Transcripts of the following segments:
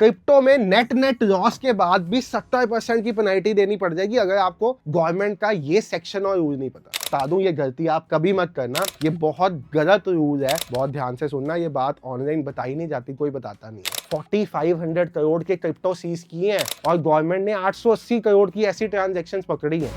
Crypto में net loss के बाद भी 70% की पेनल्टी देनी पड़ जाएगी अगर आपको गवर्नमेंट का ये सेक्शन और रूल नहीं पता। बता दूं, ये गलती आप कभी मत करना, ये बहुत गलत रूल है, बहुत ध्यान से सुनना। ये बात ऑनलाइन बताई नहीं जाती, कोई बताता नहीं है। 4500 करोड़ के क्रिप्टो सीज किए हैं और गवर्नमेंट ने 880 करोड़ की ऐसी ट्रांजैक्शन पकड़ी है।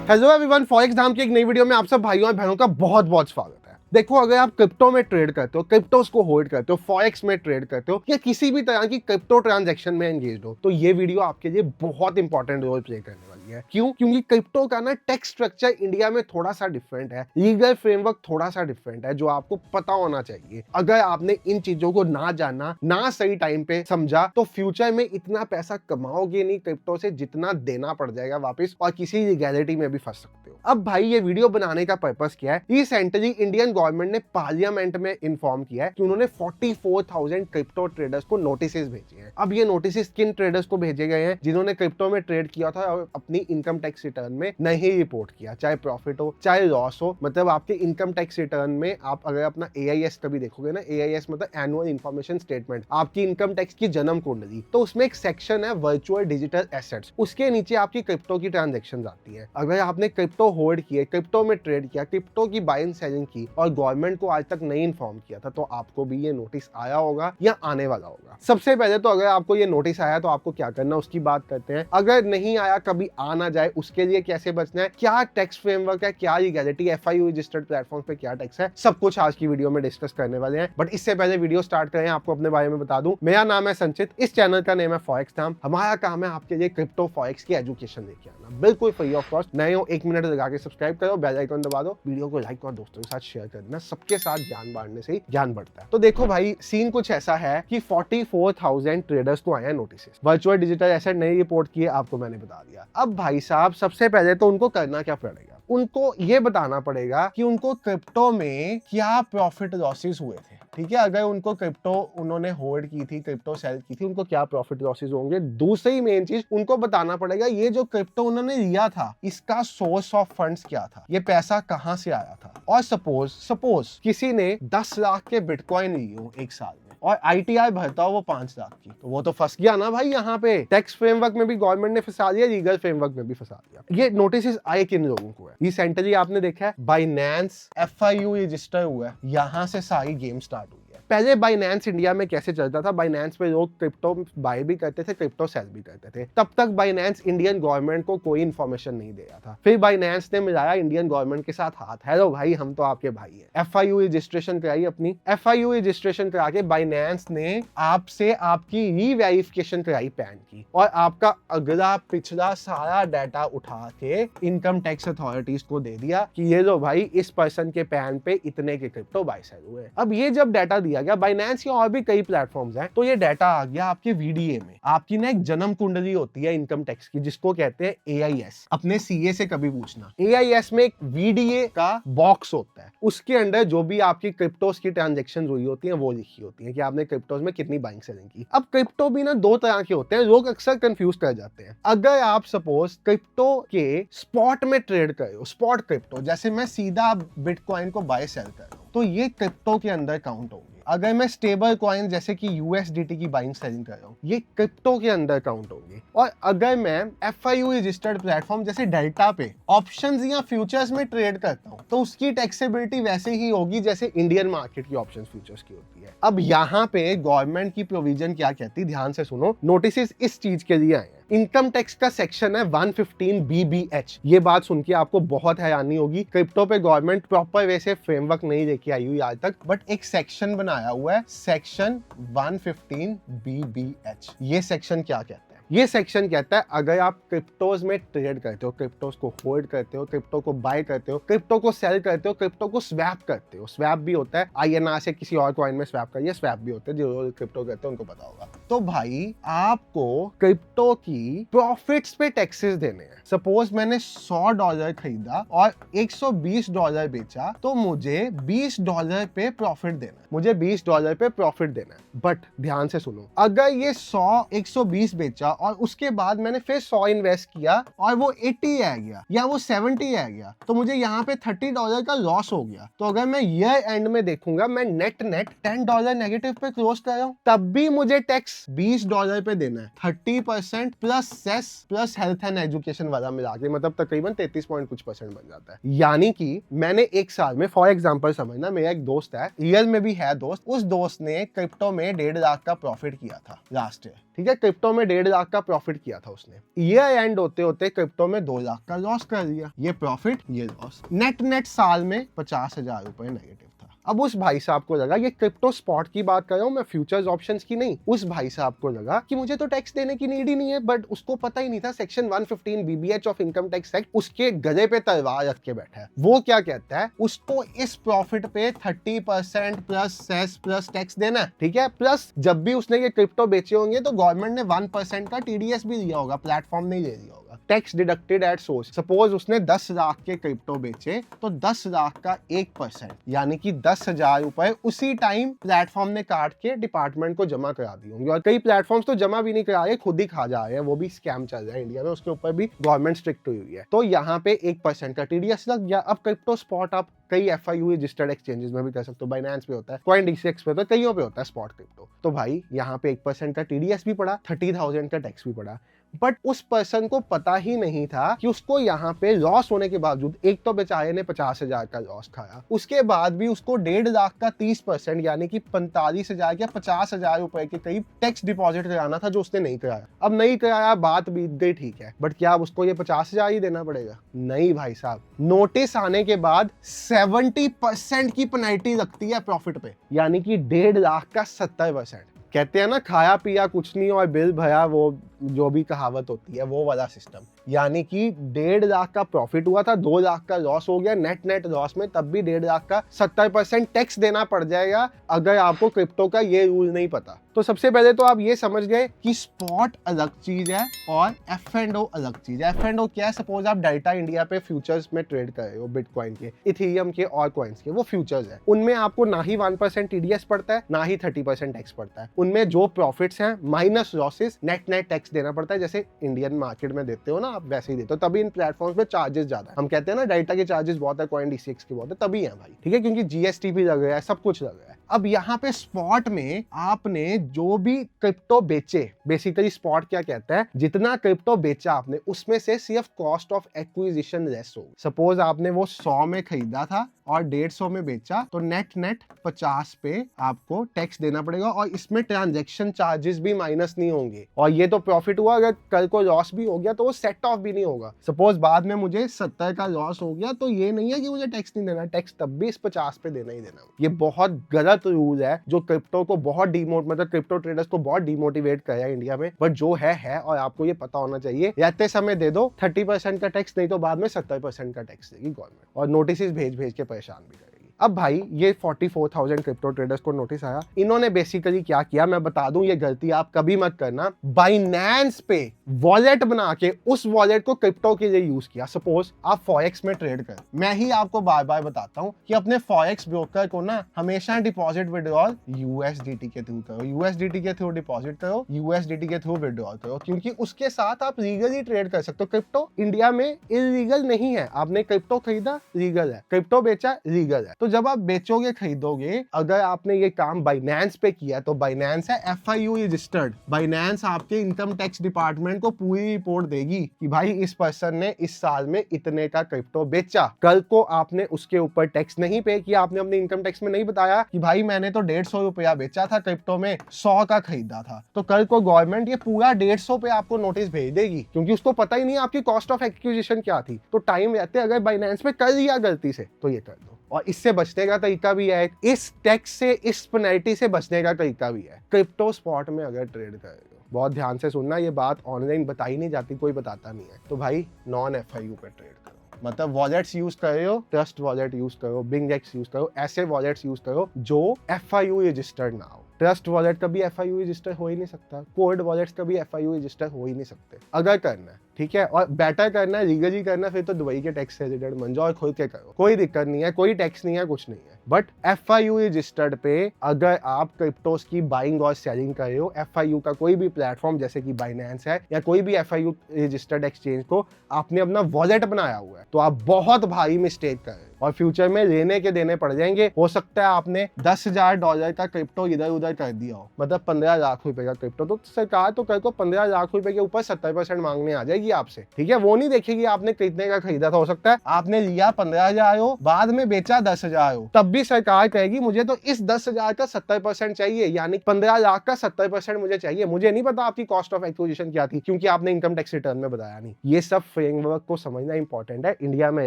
हेलो एवरीवन, फॉरेक्स नाम की एक नई वीडियो में आप सब भाइयों और बहनों का बहुत बहुत स्वागत है। देखो, अगर आप क्रिप्टो में ट्रेड करते हो, क्रिप्टोस को होल्ड करते हो, फॉरेक्स में ट्रेड करते हो या किसी भी तरह की क्रिप्टो ट्रांजैक्शन में एंगेज हो, तो ये वीडियो आपके लिए बहुत इंपॉर्टेंट रोल प्ले करने वाली है। क्यों? क्योंकि क्रिप्टो का ना टैक्स स्ट्रक्चर इंडिया में थोड़ा सा डिफरेंट है, लीगल फ्रेमवर्क थोड़ा सा डिफरेंट है, जो आपको पता होना चाहिए। अगर आपने इन चीजों को ना जाना, ना सही टाइम पे समझा, तो फ्यूचर में इतना पैसा कमाओगे नहीं क्रिप्टो से जितना देना पड़ जाएगा वापस, और किसी लीगैलिटी में भी फंस सकते हो। अब भाई, ये वीडियो बनाने का पर्पस क्या है? रिसेंटली इंडियन गवर्नमेंट ने पार्लियामेंट में इन्फॉर्म किया है कि उन्होंने 44,000 क्रिप्टो ट्रेडर्स को नोटिसेस भेजे हैं। अब ये नोटिसेस किन ट्रेडर्स को भेजे गए हैं? जिन्होंने क्रिप्टो में ट्रेड किया था और अपनी इनकम टैक्स रिटर्न में नहीं रिपोर्ट किया, चाहे प्रॉफिट हो चाहे लॉस हो। मतलब आपके इनकम टैक्स रिटर्न में आप अगर अपना AIS कभी देखोगे ना, AIS मतलब एनुअल इंफॉर्मेशन स्टेटमेंट, आपकी इनकम टैक्स की जन्म कुंडली, तो उसमें एक सेक्शन है वर्चुअल डिजिटल एसेट्स। उसके नीचे आपकी क्रिप्टो की ट्रांजेक्शन आती है। अगर आपने क्रिप्टो होल्ड किए, क्रिप्टो में ट्रेड किया, क्रिप्टो की बाइंग सेलिंग की और गवर्नमेंट को आज तक नहीं इन्फॉर्म किया था, तो आपको भी ये नोटिस आया होगा या आने वाला होगा। सबसे पहले तो अगर आपको ये नोटिस आया तो आपको क्या करना, उसकी बात करते हैं। अगर नहीं आया, कभी आ ना जाए, उसके लिए कैसे बचना है, क्या टैक्स फ्रेमवर्क है, क्या लीगैलिटी, FIU रजिस्टर्ड प्लेटफॉर्म पे क्या टैक्स है, सब कुछ आज की वीडियो में डिस्कस करने वाले हैं। बट इससे पहले वीडियो स्टार्ट करें, आपको अपने बारे में बता दूं, मेरा नाम है संचित, इस चैनल का नेम है फॉरेक्स नाम। हमारा काम है आपके लिए क्रिप्टो फॉरेक्स की एजुकेशन लेके आना, बिल्कुल फ्री ऑफ कॉस्ट। नए हो, 1 मिनट लगा के सब्सक्राइब करो, बेल आइकन दबा दो, वीडियो को लाइक और दोस्तों के साथ शेयर कर देना। सबके साथ ज्ञान बांटने से ही ज्ञान बढ़ता है। तो देखो भाई, सीन कुछ ऐसा है कि 44,000 ट्रेडर्स को आए हैं नोटिस। वर्चुअल डिजिटल एसेट नहीं रिपोर्ट किए, आपको मैंने बता दिया। अब भाई साहब, सबसे पहले तो उनको करना क्या पड़ेगा? उनको ये बताना पड़ेगा कि उनको क्रिप्टो में क्या प्रॉफिट लॉसेस हुए थे। ठीक है, अगर उनको क्रिप्टो उन्होंने होल्ड की थी, क्रिप्टो सेल की थी, उनको क्या प्रॉफिट लॉसेस होंगे। दूसरी मेन चीज, उनको बताना पड़ेगा ये जो क्रिप्टो उन्होंने लिया था, इसका सोर्स ऑफ फंड्स क्या था, ये पैसा कहां से आया था। और सपोज किसी ने 10 लाख के बिटकॉइन लिए हो एक साल में और ITR भरता हो वो 5 लाख की, तो वो तो फंस गया ना भाई। यहाँ पे टैक्स फ्रेमवर्क में भी गवर्नमेंट ने फंसा दिया, लीगल फ्रेमवर्क में भी फंसा दिया। ये नोटिस आए किन लोगों को है? रिसेंटली आपने देखा है बाइनेंस FIU रजिस्टर हुआ है, यहाँ से सारी गेम स्टार्ट हुई है। पहले बाइनेंस इंडिया में कैसे चलता था? बाइनेंस पे लोग क्रिप्टो बाय भी करते थे, क्रिप्टो सेल भी करते थे। तब तक बाइनेंस इंडियन गवर्नमेंट को कोई इन्फॉर्मेशन नहीं दे रहा था। फिर बाइनेंस ने मिलाया इंडियन गवर्नमेंट के साथ हाथ, हेलो भाई, हम तो आपके भाई हैं। FIU रजिस्ट्रेशन कराई अपनी। FIU रजिस्ट्रेशन करा के बाइनेंस ने आपसे आपकी रीवेरिफिकेशन कराई पैन की, और आपका अगला पिछला सारा डाटा उठा के इनकम टैक्स अथॉरिटीज को दे दिया कि ये लो भाई, इस पर्सन के पैन पे इतने के क्रिप्टो बाय सेल हुए। अब ये जब डाटा दिया गया बाइनेंस या और भी कई प्लेटफॉर्म्स हैं, तो ये डाटा आ गया आपके VDA में। आपकी ना एक जन्म कुंडली होती है इनकम टैक्स की, जिसको कहते हैं AIS। अपने CA से कभी पूछना, AIS में एक VDA का बॉक्स होता है, उसके अंदर जो भी आपकी क्रिप्टोस की ट्रांजैक्शन हुई होती है वो लिखी होती है कि आपने क्रिप्टोस में कितनी बाइंग सेलिंग की। अब क्रिप्टो भी ना 2 तरह के होते हैं, लोग अक्सर कंफ्यूज कर जाते हैं। अगर आप सपोज क्रिप्टो के स्पॉट में ट्रेड कर रहे हो, स्पॉट क्रिप्टो, जैसे मैं सीधा बिटकॉइन को बाय सेल कर रहा हूं, तो ये क्रिप्टो के अंदर काउंट होगी। अगर मैं स्टेबल कॉइन जैसे कि USDT की बाइंग सेलिंग कर रहा हूँ, ये क्रिप्टो के अंदर काउंट होंगे। और अगर मैं FIU रजिस्टर्ड प्लेटफॉर्म जैसे डेल्टा पे ऑप्शंस या फ्यूचर्स में ट्रेड करता हूँ, तो उसकी टैक्सेबिलिटी वैसे ही होगी जैसे इंडियन मार्केट की ऑप्शंस फ्यूचर्स की होती है। अब यहाँ पे गवर्नमेंट की प्रोविजन क्या कहती है, ध्यान से सुनो। नोटिस इस चीज के लिए आए हैं। इनकम टैक्स का सेक्शन है 115 BBH। ये बात सुन के आपको बहुत हैरानी होगी, क्रिप्टो पे गवर्नमेंट प्रॉपर वैसे फ्रेमवर्क नहीं लेके आई हुई आज तक, बट एक सेक्शन बनाया हुआ है, सेक्शन 115 BBH। ये सेक्शन क्या कहता है? ये सेक्शन कहता है अगर आप क्रिप्टोज में ट्रेड करते हो, क्रिप्टोज को होल्ड करते हो, क्रिप्टो को बाय करते हो, क्रिप्टो को सेल करते हो, क्रिप्टो को स्वैप करते हो। स्वैप भी होता है, INR से किसी और कॉइन में स्वैप करिए, स्वैप भी होते हैं, जो क्रिप्टो करते हैं उनको पता होगा। तो भाई आपको क्रिप्टो की प्रॉफिट्स पे टैक्सेस देने हैं। सपोज मैंने $100 खरीदा और $120 बेचा, तो मुझे $20 पे प्रॉफिट देना है, मुझे $20 पे प्रॉफिट देना है। बट ध्यान से सुनो, अगर ये 120 बेचा और उसके बाद मैंने फिर 100 इन्वेस्ट किया और वो 80 आ गया या वो 70 आ गया, तो मुझे यहाँ पे $30 का लॉस हो गया। तो अगर मैं ईयर एंड में देखूंगा, मैं नेट $10 नेगेटिव पे क्लोज कर रहा हूँ, तब भी मुझे टैक्स $20 पे देना है, 30% plus cess plus health and education वाला मिला के, मतलब तकरीबन 33 पॉइंट कुछ % बन जाता है। यानी कि मैंने एक साल में, फॉर एग्जांपल समझना, मेरा एक दोस्त है, रियल में भी है दोस्त, उस दोस्त ने क्रिप्टो में 1.5 लाख का प्रॉफिट किया था लास्ट ईयर। ठीक है, क्रिप्टो में 1.5 लाख का प्रॉफिट किया था उसने। ईयर एंड होते होते क्रिप्टो में 2 लाख का लॉस कर दिया। ये प्रॉफिट, ये लॉस, नेट साल में 50,000 रुपए नेगेटिव था। अब उस भाई साहब को लगा, ये क्रिप्टो स्पॉट की बात कर रहा हूं मैं, फ्यूचर्स ऑप्शंस की नहीं, उस भाई साहब को लगा कि मुझे तो टैक्स देने की नीड ही नहीं है। बट उसको पता ही नहीं था section 115 BBH of income tax act उसके गले पे तलवार रख के बैठा है। वो क्या कहता है, उसको इस प्रॉफिट पे 30% प्लस सेस प्लस टैक्स देना है। ठीक है, प्लस जब भी उसने ये क्रिप्टो बेचे होंगे तो गवर्नमेंट ने 1% का TDS भी दिया होगा, प्लेटफॉर्म नहीं दे दिया होगा, tax deducted at source. Suppose उसने 10 लाख के क्रिप्टो बेचे, तो 10 लाख का 1% यानी कि 10,000 रुपए उसी टाइम प्लेटफॉर्म ने काट के डिपार्टमेंट को जमा करा दी होंगे। और कई प्लेटफॉर्म्स तो जमा भी नहीं करा रहे, खुद ही खा जा रहे हैं, वो भी स्कैम चल रहा है इंडिया में, उसके ऊपर भी गवर्नमेंट स्ट्रिक्ट हुई है। तो यहाँ पे 1% का TDS लग गया। अब क्रिप्टो स्पॉट आप कई FIU रजिस्टर्ड एक्सचेंजेस में भी कर सकते हो, बाइनेंस पे होता है, CoinDCX पे होता है, कईयों पे होता है स्पॉट क्रिप्टो। तो भाई यहाँ पे 1% का TDS भी पड़ा, 30,000 का टैक्स भी पड़ा। बट उस पर्सन को पता ही नहीं था कि उसको यहाँ पे लॉस होने के बावजूद, एक तो बेचारे ने 50,000 का लॉस खाया, उसके बाद भी उसको 1.5 लाख का 30% यानी कि 45,000 या 50,000 रुपए के करीब टैक्स डिपॉजिट कराना था, जो उसने नहीं कराया। अब नहीं कराया, बात बीत गई, ठीक है, बट क्या अब उसको ये 50,000 ही देना पड़ेगा? नहीं भाई साहब, नोटिस आने के बाद 70% की पेनल्टी लगती है प्रॉफिट पे, यानी कि 1.5 लाख का 70%। कहते हैं ना, खाया पिया कुछ नहीं और बिल भरा, वो जो भी कहावत होती है, वो वाला सिस्टम। यानी कि 1.5 लाख का प्रॉफिट हुआ था, 2 लाख का लॉस हो गया, नेट लॉस में, तब भी 1.5 लाख का 70% टैक्स देना पड़ जाएगा अगर आपको क्रिप्टो का ये रूल नहीं पता। तो सबसे पहले तो आप ये समझ गए कि स्पॉट अलग चीज है और F&O अलग चीज है। F&O क्या है? सपोज आप डेल्टा इंडिया पे फ्यूचर्स में ट्रेड कर रहे हो, बिटकॉइन के, इथेरियम के और कॉइन्स के, वो फ्यूचर्स है। उनमें आपको ना ही 1% TDS पड़ता है, ना ही 30% टैक्स पड़ता है। उनमें जो प्रॉफिट्स हैं माइनस लॉसेस, नेट टैक्स देना पड़ता है। जैसे इंडियन मार्केट में देते हो ना आप, वैसे ही देते हो। तभी इन प्लेटफॉर्म्स पे चार्जेस ज्यादा है। हम कहते हैं ना डेल्टा के चार्जेस बहुत है, CoinDCX के बहुत है, तभी है भाई। ठीक है, क्योंकि GST भी लग रहा है, सब कुछ लग रहा है। अब यहाँ पे स्पॉट में आपने जो भी क्रिप्टो बेचे, बेसिकली स्पॉट क्या कहता है, जितना क्रिप्टो बेचा आपने, उसमें से सिर्फ कॉस्ट ऑफ एक्विजिशन लेस होगा। सपोज आपने वो 100 में खरीदा था और 150 में बेचा, तो नेट 50 पे आपको टैक्स देना पड़ेगा और इसमें ट्रांजैक्शन चार्जेस भी माइनस नहीं होंगे। और ये तो प्रॉफिट हुआ, अगर कल को लॉस भी हो गया तो वो सेट ऑफ भी नहीं होगा। सपोज बाद में मुझे 70 का लॉस हो गया, तो ये नहीं है कि मुझे टैक्स नहीं देना, टैक्स तब भी इस 50 पे देना ही देना। ये बहुत गलत रूल है, जो क्रिप्टो को बहुत मतलब क्रिप्टो ट्रेडर्स को बहुत डिमोटिवेट कर रहा है इंडिया में। बट जो है और आपको ये पता होना चाहिए, रहते समय दे दो 30% का टैक्स, नहीं तो बाद में 70% का टैक्स देगी गवर्नमेंट, और नोटिस भेज के परेशान भी करेगी। अब भाई ये 44,000 क्रिप्टो ट्रेडर्स को नोटिस आया। इन्होंने बेसिकली क्या किया, मैं बता दूं, ये गलती आप कभी मत करना। बाइनेंस पे वॉलेट बना के उस वॉलेट को क्रिप्टो के लिए यूज किया। सपोज आप फॉरेक्स में ट्रेड कर, मैं ही आपको बार बार बताता हूं कि अपने फॉरेक्स ब्रोकर को ना हमेशा डिपॉजिट विड्रॉल USDT के थ्रू करो, USDT के थ्रू डिपॉजिट करो, USDT के थ्रू विड्रॉल करो, क्योंकि उसके साथ आप लीगली ट्रेड कर सकते हो। क्रिप्टो इंडिया में इलीगल नहीं है। आपने क्रिप्टो खरीदा, लीगल है, क्रिप्टो बेचा, लीगल है। तो जब आप बेचोगे खरीदोगे, अगर आपने ये काम बाइनेंस पे किया, तो बाइनेंस है FIU रजिस्टर्ड। बाइनेंस आपके इनकम टैक्स डिपार्टमेंट को पूरी रिपोर्ट देगी कि भाई इस पर्सन ने इस साल में इतने का क्रिप्टो बेचा। कल को आपने उसके ऊपर टैक्स नहीं पे किया, आपने अपने इनकम टैक्स में नहीं बताया कि भाई मैंने तो 150 रुपया बेचा था क्रिप्टो में, 100 का खरीदा था, तो कल को गवर्नमेंट ये पूरा 150 पे आपको नोटिस भेज देगी, क्योंकि उसको पता ही नहीं आपकी कॉस्ट ऑफ एक्विजिशन क्या थी। तो टाइम रहते अगर बाइनेंस पे कर लिया गलती से, तो ये कर दो। और इससे बचने का तरीका भी है, इस टैक्स से, इस पेनल्टी से बचने का तरीका भी है, क्रिप्टो स्पॉट में अगर ट्रेड कर रहे हो। बहुत ध्यान से सुनना, ये बात ऑनलाइन बताई नहीं जाती, कोई बताता नहीं है। तो भाई नॉन FIU पे ट्रेड करो, मतलब वॉलेट्स यूज कर रहे हो, ट्रस्ट वॉलेट यूज करो, BingX यूज करो, ऐसे वॉलेट्स यूज करो जो FIU रजिस्टर्ड ना हो। ट्रस्ट वॉलेट कभी FIU रजिस्टर हो ही नहीं सकता, कोल्ड वॉलेट्स कभी FIU रजिस्टर हो ही नहीं सकते। अगर करना है ठीक है और बेटर करना है, लीगली करना है, फिर तो दुबई के टैक्स रेजिडेंट बन जाओ और खुल के करो, कोई दिक्कत नहीं है, कोई टैक्स नहीं है, कुछ नहीं है। बट FIU रजिस्टर्ड पे अगर आप क्रिप्टोस की बाइंग और सेलिंग कर रहे हो, FIU का कोई भी प्लेटफॉर्म जैसे कि बाइनेंस है या कोई भी FIU रजिस्टर्ड एक्सचेंज को आपने अपना वॉलेट बनाया हुआ है, तो आप बहुत भारी मिस्टेक कर रहे हो और फ्यूचर में लेने के देने पड़ जाएंगे। हो सकता है आपने $10,000 का क्रिप्टो इधर उधर कर दिया हो, मतलब 15 लाख रुपए का क्रिप्टो, तो सरकार तो कल को 15 लाख रुपए के ऊपर 70% मांगने आ जाएगी आपसे, ठीक है। वो नहीं देखेगी आपने कितने का खरीदा था। हो सकता है आपने लिया 15,000 हो, बाद में बेचा 10,000 हो, तब भी सरकार कहेगी मुझे तो इस 10,000 का 70% चाहिए, यानी 15 लाख का 70% मुझे चाहिए। मुझे नहीं पता आपकी कॉस्ट ऑफ एक्विजिशन क्या थी, क्योंकि आपने इनकम टैक्स रिटर्न में बताया नहीं। ये सब फ्रेमवर्क को समझना इंपॉर्टेंट है। इंडिया में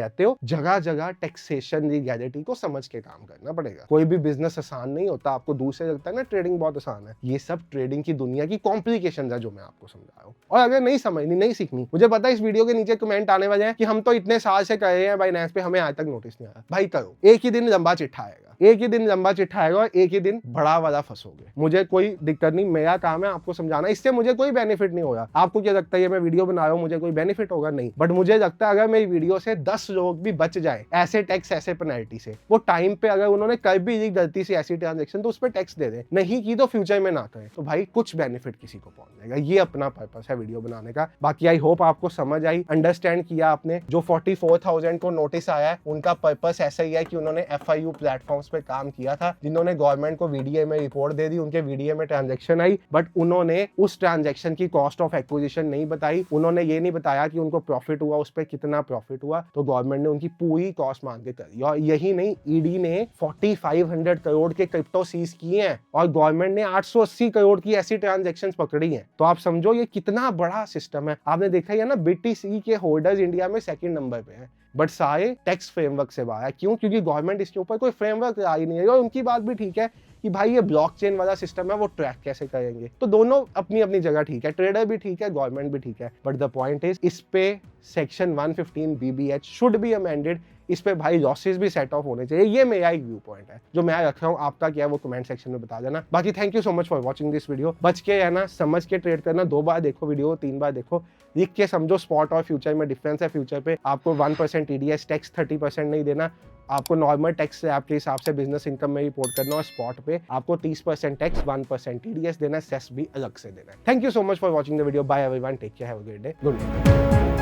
रहते हो, जगह जगह टैक्सेशन लीगैलिटी को समझ के काम करना पड़ेगा। कोई भी बिजनेस आसान नहीं होता। आपको दूर से लगता है ना ट्रेडिंग बहुत आसान है, ये सब ट्रेडिंग की दुनिया की कॉम्प्लिकेशन है जो मैं आपको समझा रहा हूँ। और अगर नहीं समझनी, नहीं सीखनी, मुझे पता है इस वीडियो के नीचे कमेंट आने वाले हैं कि हम तो इतने साल से कर रहे हैं बाइनेंस पे, हमें आज तक नोटिस नहीं आया। भाई करो, एक ही दिन लंबा चिट्ठा आएगा, एक ही दिन लंबा चिट्ठा आएगा और एक ही दिन बड़ा वाला फंसोगे। मुझे कोई दिक्कत नहीं, मेरा काम है आपको समझाना, इससे मुझे कोई बेनिफिट नहीं होगा। आपको क्या लगता है मैं वीडियो बना रहा हूँ मुझे कोई बेनिफिट होगा? नहीं। बट मुझे लगता है अगर मेरी वीडियो से 10 लोग भी बच जाए ऐसे टैक्स ऐसे पेनल्टी से, वो टाइम पे अगर उन्होंने कर भी दी गलती से ऐसी ट्रांजेक्शन, तो उस पर टैक्स दे दे, नहीं की तो फ्यूचर में ना करें, तो भाई कुछ बेनिफिट किसी को पहुंच जाएगा। ये अपना पर्पस है वीडियो बनाने का। बाकी आई होप आपको समझ आई, अंडरस्टैंड किया आपने। जो 44,000 को नोटिस आया है उनका पर्पस ऐसा ही है कि उन्होंने FIU प्लेटफॉर्म्स पे काम किया था, जिन्होंने गवर्नमेंट को VDA में रिपोर्ट दे दी, उनके VDA में ट्रांजैक्शन आई, बट उन्होंने उस ट्रांजैक्शन की कॉस्ट ऑफ एक्विजिशन नहीं बताई। उन्होंने ये नहीं बताया कि उनको प्रॉफिट हुआ, उस पर कितना प्रॉफिट हुआ, तो गवर्नमेंट ने उनकी पूरी कॉस्ट मांग के कर दी। और यही नहीं, ED ने 4500 करोड़ के क्रिप्टो सीज किए हैं और गवर्नमेंट ने 880 करोड़ की ऐसी ट्रांजैक्शंस पकड़ी हैं। तो आप समझो ये कितना बड़ा सिस्टम है। आपने देखा ही है ना, BTC के होल्डर्स इंडिया में 2nd नंबर पे हैं, बट सारे टैक्स फ्रेमवर्क से बाहर है। क्यों? क्योंकि गवर्नमेंट इसके ऊपर कोई फ्रेमवर्क ला ही नहीं है। और उनकी बात भी ठीक है कि भाई ये ब्लॉकचेन वाला सिस्टम है, वो ट्रैक कैसे करेंगे। तो दोनों अपनी अपनी जगह ठीक है, ट्रेडर भी ठीक है, गवर्नमेंट भी ठीक है, बट द पॉइंट इज इस पे section 115 BBH should be amended. इस पे भाई लॉसेस भी सेट ऑफ होने चाहिए। ये मेरा एक व्यू पॉइंट है जो मैं रख रहा हूँ। आपका क्या है वो कमेंट सेक्शन में बता देना। बाकी thank you so much for watching this video. बच के रहना, समझ के ट्रेड करना। 2 बार देखो वीडियो, 3 बार देखो, लिख के समझो स्पॉट और फ्यूचर में डिफरेंस है। फ्यूचर पे आपको 1% TDS टैक्स 30% नहीं देना, आपको नॉर्मल टैक्स से आपके हिसाब से बिजनेस इनकम में रिपोर्ट करना, और स्पॉट पे आपको 30% टैक्स 1% TDS देना, सेस भी अलग से देना है। Thank you so much for watching the video. Bye everyone, take care, have a great day, good night.